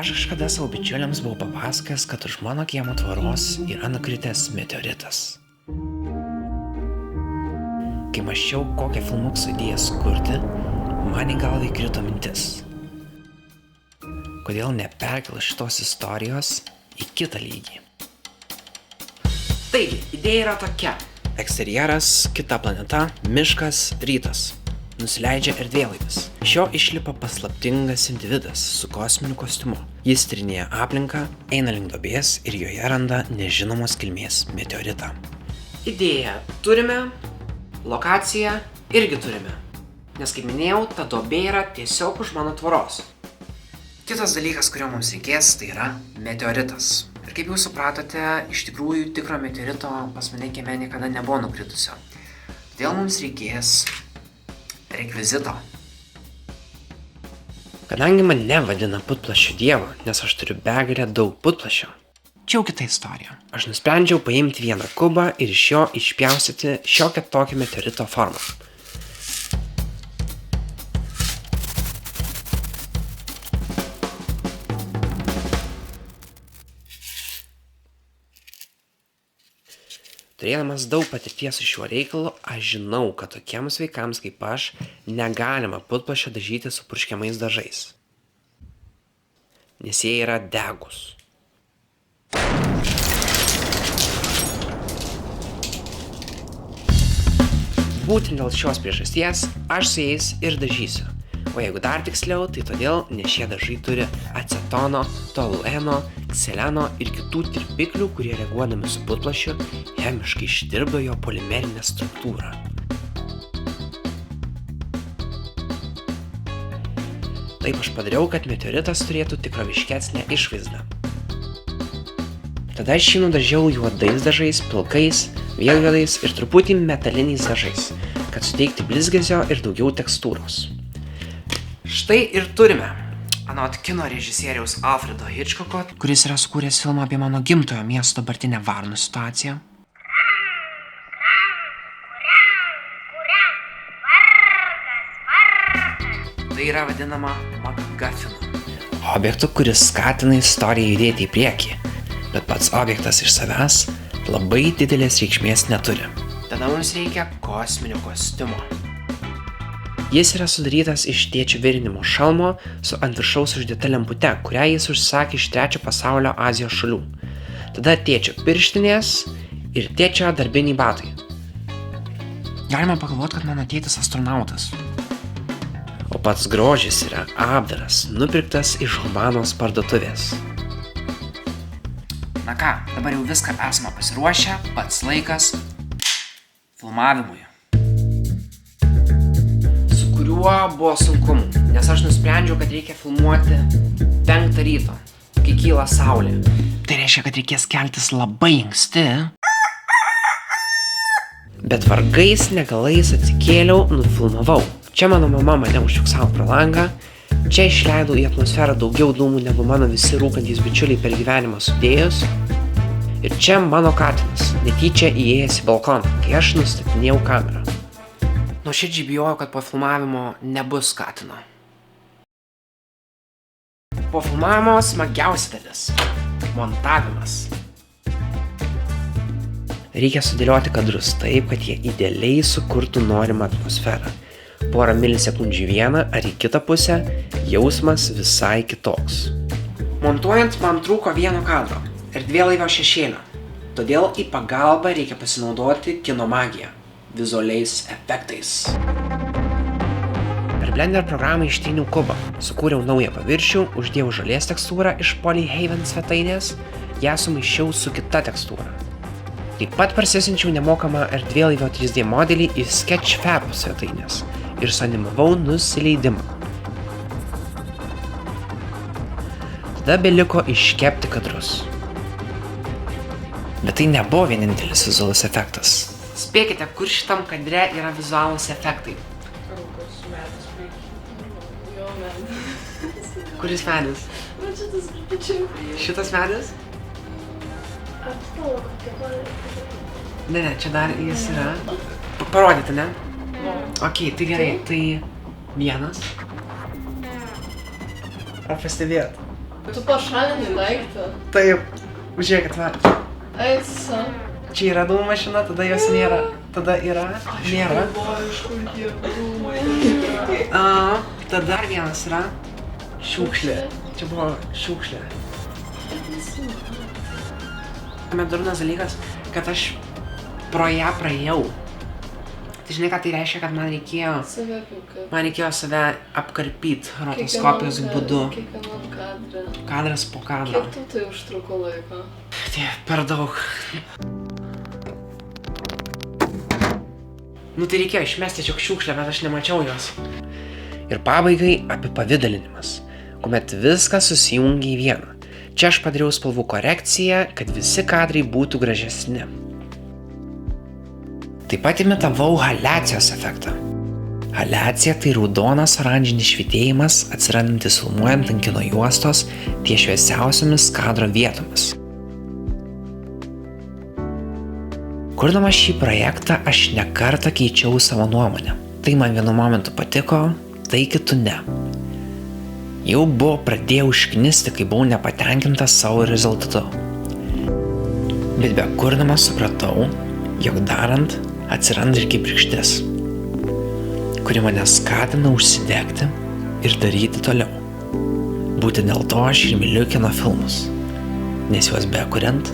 Aš kažkada savo bičiuliams buvau papasakęs, kad už mano kiemo tvoros yra nukritęs meteoritas. Kai mąsčiau, kokią filmuksų idėją sukurti, man į galvą įkrito mintis. Kodėl neperkel šitos istorijos į kitą lygį? Taigi, idėja yra tokia. Eksterjeras, kita planeta, miškas, rytas. Nusileidžia erdvėlaivis. Iš jo išlipa paslaptingas individas su kosminiu kostiumu. Jis tyrinėja aplinką, eina link duobės ir joje randa nežinomos kilmės meteoritą. Idėją turime, lokaciją irgi turime. Nes kaip minėjau, ta duobė yra tiesiog už mano tvoros. Kitas dalykas, kurio mums reikės, tai yra meteoritas. Ir kaip jūs supratote, iš tikrųjų tikro meteorito pas mane kieme niekada nebuvo nukritusio. Todėl mums reikės rekvizito. Kadangi mane vadina putplasčių dievu, nes aš turiu begalę daug putplasčio, čia jau kita istorija. Aš nusprendžiau paimti vieną kubą ir iš jo išpjaustyti šiokią tokią meteorito formą. Turėdamas daug patirties su šiuo reikalu, aš žinau, kad tokiems vaikams kaip aš negalima putplasčio dažyti su purškiamais dažais. Nes jie yra degus. Būtent dėl šios priežasties aš su jais ir dažysiu. O jeigu dar tiksliau, tai todėl, nes šie dažai turi acetono, tolueno, kseleno ir kitų tirpiklių, kurie reaguodami su putplasčiu chemiškai ištirpdo jo polimerinę struktūrą. Taip aš padariau, kad meteoritas turėtų tikroviškesnę išvaizdą. Tada aš jį nudažiau juodais dažais, pilkais, vėl juodais ir truputį metaliniais dažais, kad suteikti blizgesio ir daugiau tekstūros. Štai ir turime, anot kino režisieriaus Alfredo Hitchcocko, kuris yra sukūręs filmą apie mano gimtojo miesto dabartinę varnų situaciją. Tai yra vadinama MacGuffinu. Objektu, kuris skatina istoriją judėti į priekį, bet pats objektas iš savęs labai didelės reikšmės neturi. Tada mums reikia kosminio kostiumo. Jis yra sudarytas iš tėčio virinimo šalmo su ant viršaus uždėta lempute, kurią jis užsakė iš trečio pasaulio Azijos šalių. Tada tėčio pirštinės ir tėčio darbiniai batai. Galima pagalvoti, kad mano tėtis astronautas. O pats grožis yra apdaras, nupirktas iš Humanos parduotuvės. Na ką, dabar jau viską esame pasiruošę, pats laikas filmavimui. Kuriuo buvo sunkumų, nes aš nusprendžiau, kad reikia filmuoti 5 ryto, kai kyla saulė. Tai reiškia, kad reikės keltis labai anksti. Bet vargais negalais atsikėliau, nufilmavau. Čia mano mama mane užfiksavo pro langą, čia išleidau į atmosferą daugiau dūmų negu mano visi rūkantys bičiuliai per gyvenimą sudėjus. Ir čia mano katinas, netyčia įėjęs į balkoną, kai aš nustatinėjau kamerą. Nuoširdžiai bijojau, kad po filmavimo nebus katino. Po filmavimo smagiausia dalis – montavimas. Reikia sudėlioti kadrus taip, kad jie idealiai sukurtų norimą atmosferą. Porą milisekundžių vieną ar į kitą pusę, jausmas visai kitoks. Montuojant man trūko vieno kadro – erdvėlaivio šešėlio. Todėl į pagalbą reikia pasinaudoti kino magiją. Vizualiais efektais. Per Blender programą ištryniau kubą, sukūriau naują paviršių, uždėjau žolės tekstūrą iš Polyhaven svetainės, ją sumaišiau su kita tekstūra. Taip pat parsisinčiau nemokamą erdvėlaivio 3D modelį į Sketchfab svetainės ir suanimavau nusileidimą. Tada beliko iškepti kadrus. Bet tai nebuvo vienintelis vizualus efektas. Spėkite, kur šitam kadre yra vizualūs efektai. Kuris medis? Šitas medis? Ne, čia dar jis yra. Parodyti, ne? Ok, tai gerai, tai vienas. Ar pastebėjot? Tu pašalinai daiktą. Taip, žiūrėkit, va. Eisa. Čia yra dūmų mašina, tada jos nėra. Tada yra, nėra. Iš kur jie dūmai. Tada dar vienas yra šiukšlė. Čia buvo šiukšlė. Durnas dalykas, kad aš pro ją praėjau. Tai žinai, ką tai reiškia, kad man reikėjo save apkarpyti rotoskopijos būdu. Kiekvienam kadre. Kadras po kadro. Kiek tu tai užtruko laiko? Tai per daug. Nu tai reikėjo išmesti tiesiog šiukšlę, bet aš nemačiau jos. Ir pabaigai apipavidalinimas, kuomet viskas susijungia į vieną. Čia aš padariau spalvų korekciją, kad visi kadrai būtų gražesni. Taip pat imitavau haliacijos efektą. Haliacija tai raudonas oranžinis švytėjimas atsirandantis filmuojant ant kino juostos ties šviesiausiomis kadro vietomis. Kurdamas šį projektą aš ne kartą keičiau savo nuomonę. Tai man vienu momentu patiko, tai kitu ne. Jau buvo pradėjau užknisti, kai buvau nepatenkintas savo rezultatu. Bet be kurdamas supratau, jog darant atsiranda ir kibirkštis, kuri mane skatina užsidegti ir daryti toliau. Būtent dėl to aš ir myliu kino filmus, nes juos bekuriant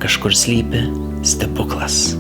kažkur slypi stebuklas.